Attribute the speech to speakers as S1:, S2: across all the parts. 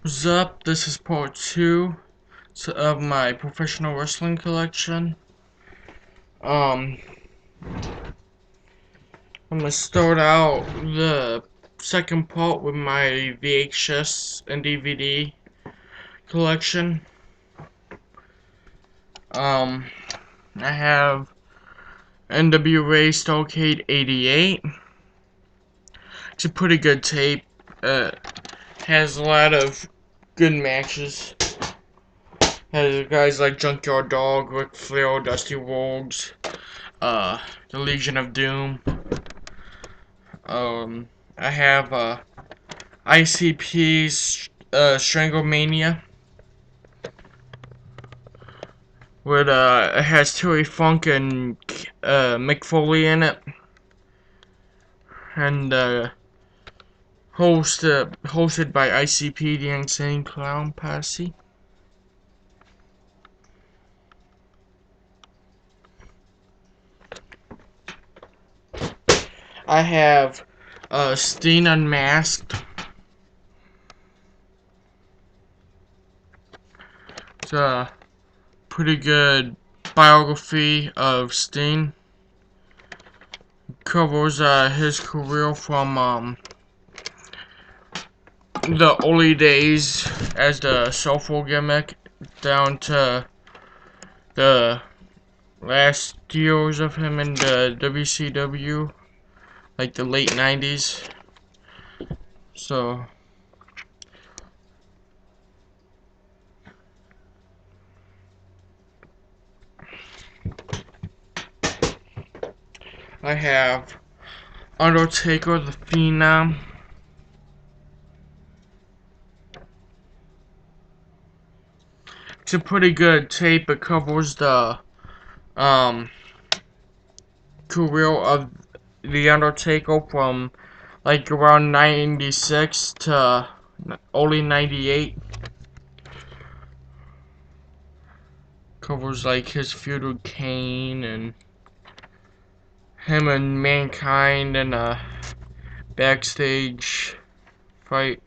S1: What's up? This is part 2 of my professional wrestling collection. I'm gonna start out the second part with my VHS and DVD collection. I have NWA Starrcade 88. It's a pretty good tape. Has a lot of good matches. Has guys like Junkyard Dog, Ric Flair, Dusty Rhodes, the Legion of Doom. I have ICP's Stranglemania, with it has Terry Funk and Mick Foley in it, and hosted by ICP, the Insane Clown Posse. I have Steen Unmasked. It's a pretty good biography of Steen. Covers his career from the early days as the soulful gimmick down to the last years of him in the WCW, like the late 90s. So I have Undertaker the Phenom. It's a pretty good tape. It covers the career of the Undertaker from like around 96 to early 98. Covers like his feud with Kane and him and Mankind in a backstage fight.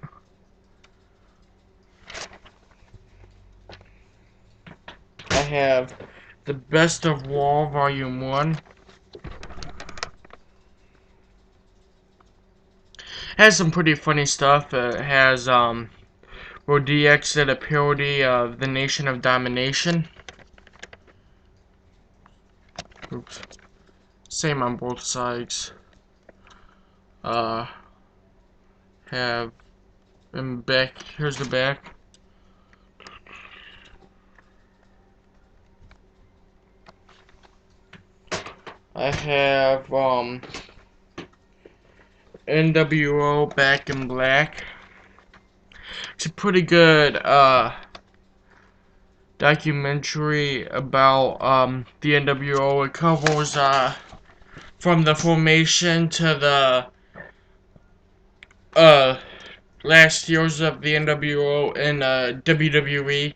S1: I have the Best of War Volume 1. Has some pretty funny stuff. It has where DX did a parody of the Nation of Domination. Oops. Same on both sides. Have in back. Here's the back. I have NWO Back in Black. It's a pretty good documentary about the NWO. It covers from the formation to the last years of the NWO in WWE,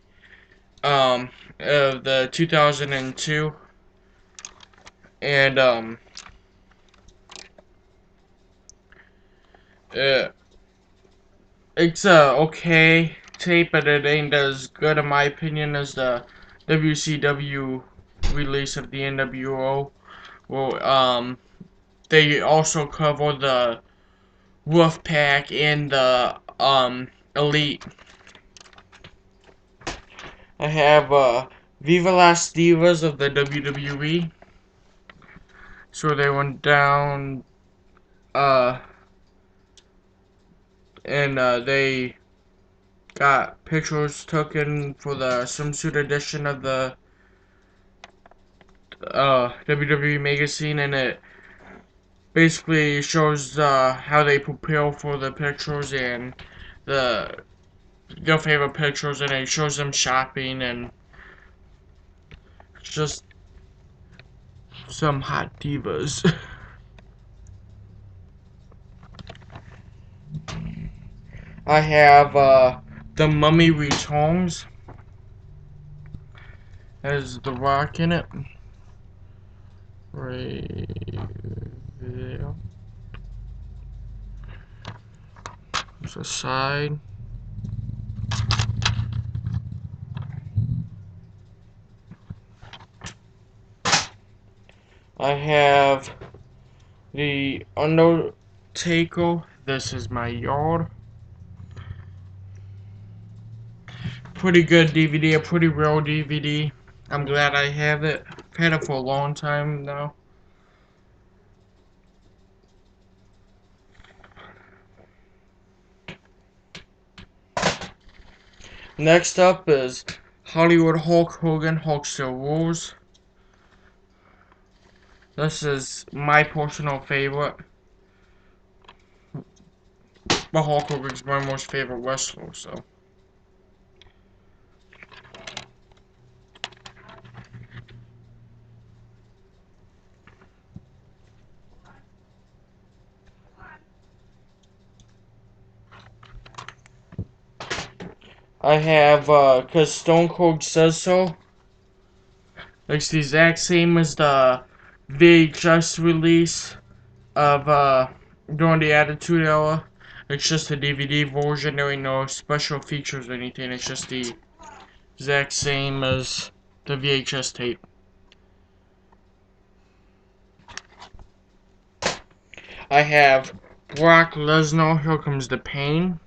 S1: the 2002, and it's a okay tape, but it ain't as good in my opinion as the WCW release of the NWO. Well, they also cover the Wolfpack and the Elite. I have Viva Las Divas of the WWE. So they went down and they got pictures taken for the swimsuit edition of the WWE magazine, and it basically shows how they prepare for the pictures and their favorite pictures, and it shows them shopping and just some hot divas. I have The Mummy Returns. Has The Rock in it. Right there. There's a side. I have the Undertaker. This is my yard. Pretty good DVD, a pretty real DVD. I'm glad I have it. I've had it for a long time now. Next up is Hollywood Hulk Hogan Hulkster Rules. This is my personal favorite. But Hulk Hogan's my most favorite wrestler, so. I have, cause Stone Cold says so. It's the exact same as the VHS release of, during the Attitude Era. It's just a DVD version. There ain't no special features or anything. It's just the exact same as the VHS tape. I have Brock Lesnar, Here Comes the Pain.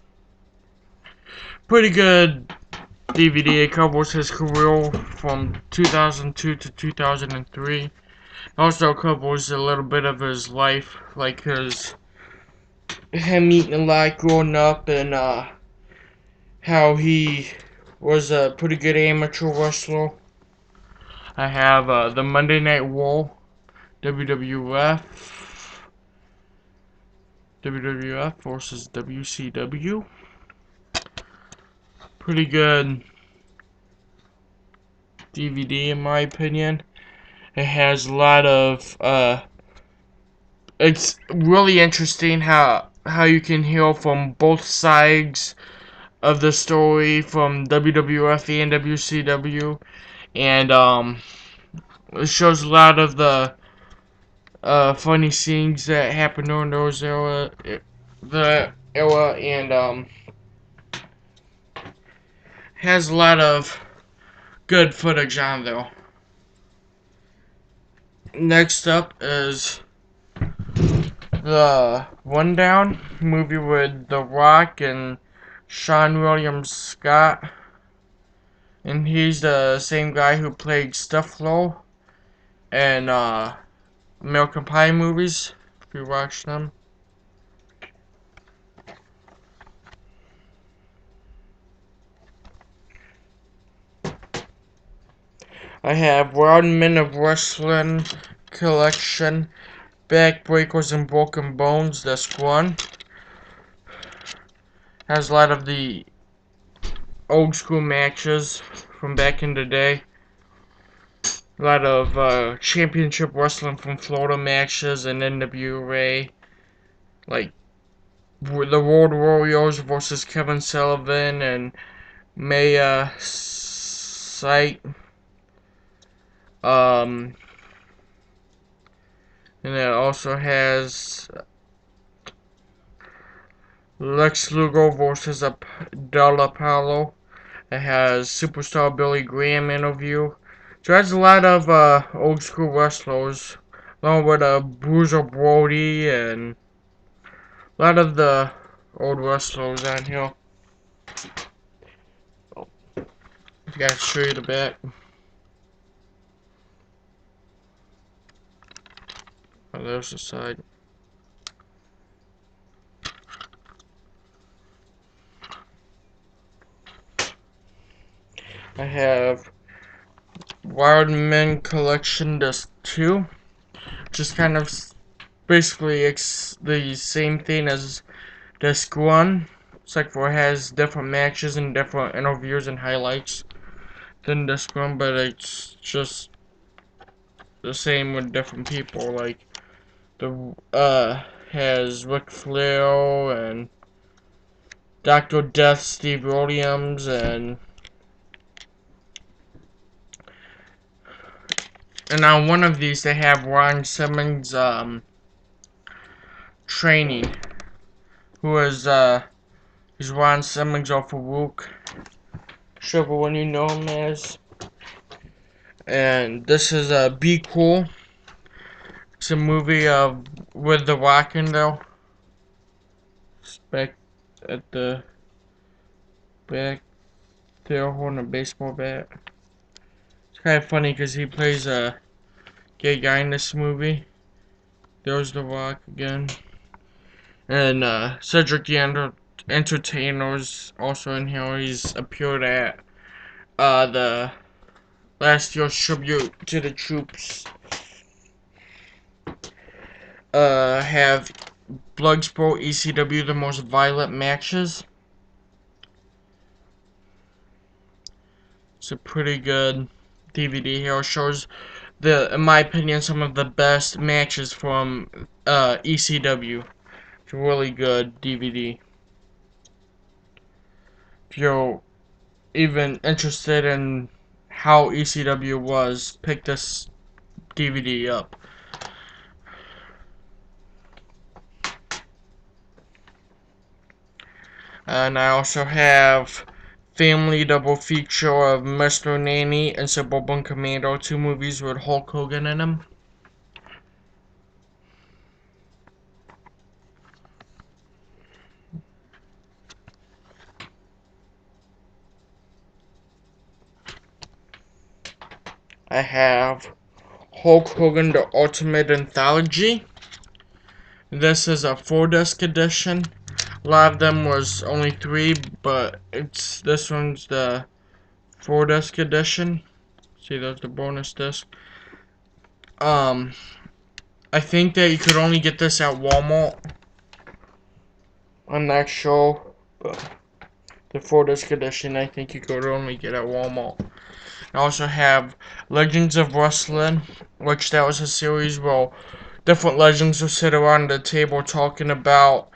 S1: Pretty good DVD. It covers his career from 2002 to 2003. Also covers a little bit of his life, like him eating a lot growing up, and how he was a pretty good amateur wrestler. I have the Monday Night War, WWF, WWF versus WCW. Pretty good DVD in my opinion. It has a lot of it's really interesting how you can hear from both sides of the story from WWF and WCW, and it shows a lot of the funny scenes that happened during the era, and has a lot of good footage on there. Next up is the Rundown movie with The Rock and Sean William Scott, and he's the same guy who played Stufflo in American Pie movies, if you watch them. I have Wild Men of Wrestling Collection, Backbreakers and Broken Bones, disc 1. Has a lot of the old school matches from back in the day. A lot of championship wrestling from Florida matches and NWA. Like the Road Warriors versus Kevin Sullivan and Maya Sight. And it also has Lex Luger versus Del Apollo. It has Superstar Billy Graham interview. So it has a lot of old school wrestlers, along with Bruiser Brody and a lot of the old wrestlers on here. Oh, I gotta show you the back. Oh, there's the side. I have Wild Men Collection Disc 2. Just kind of basically the same thing as Disc 1. Except for it has different matches and different interviews and highlights than Disc 1, but it's just the same with different people. Like, the has Ric Flair and Dr. Death, Steve Williams, and on one of these they have Ron Simmons training, who is Ron Simmons off of Rook, whichever one you know him as. And this is Be Cool. It's a movie of with The Rock in though. Back at the back there holding a baseball bat. It's kind of funny because he plays a gay guy in this movie. There's The Rock again. And Cedric the Entertainer's also in here. He's appeared at the last year's tribute to the troops. Have Bloodsport ECW the most violent matches. It's a pretty good DVD here. It shows in my opinion, some of the best matches from ECW. It's a really good DVD. If you're even interested in how ECW was, pick this DVD up. And I also have Family Double Feature of Mr. Nanny and Suburban Commando, 2 movies with Hulk Hogan in them. I have Hulk Hogan The Ultimate Anthology. This is a 4-disc edition. A lot of them was only 3, but this one's the 4-disc edition. See, there's the bonus disc. I think that you could only get this at Walmart. I'm not sure, but the 4-disc edition I think you could only get at Walmart. I also have Legends of Wrestling, which that was a series where different legends will sit around the table talking about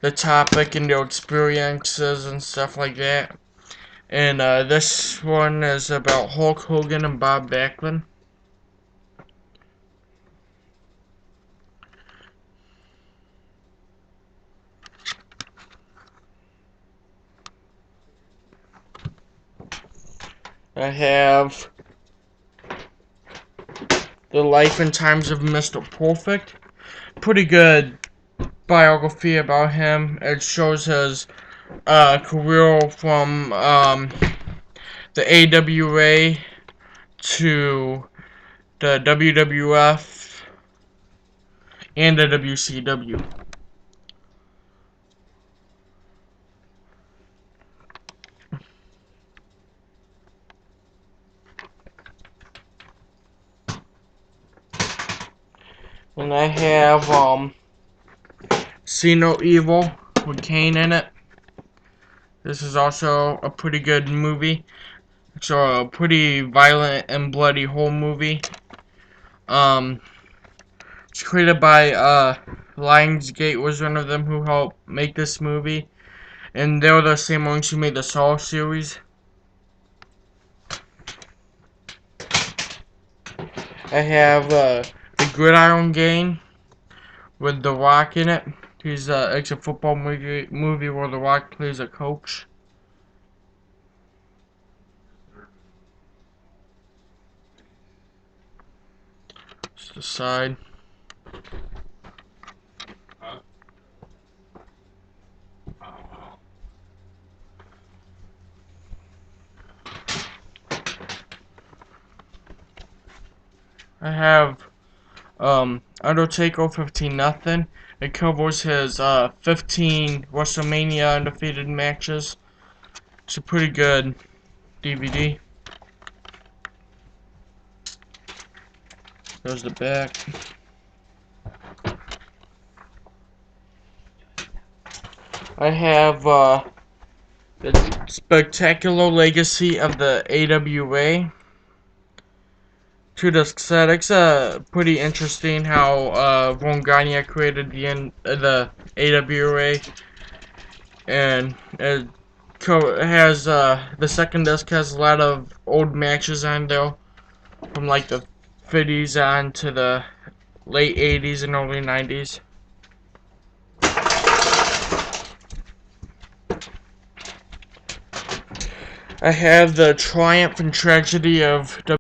S1: the topic and their experiences and stuff like that. And this one is about Hulk Hogan and Bob Backlund. I have The Life and Times of Mr. Perfect. Pretty good biography about him. It shows his career from the AWA to the WWF and the WCW. And I have See No Evil with Kane in it. This is also a pretty good movie. It's a pretty violent and bloody whole movie. It's created by Lionsgate was one of them who helped make this movie, and they were the same ones who made the Saw series. I have the Gridiron Gang with The Rock in it. It's a football movie where The Rock plays a coach. Just the side. I have Undertaker 15-0. It covers his 15 WrestleMania undefeated matches. It's a pretty good DVD. There's the back. I have the Spectacular Legacy of the AWA. 2-disc set. It's pretty interesting how Von Gagne created the AWA, and it has the second disc has a lot of old matches on there from like the 50s on to the late 80s and early 90s. I have the Triumph and Tragedy of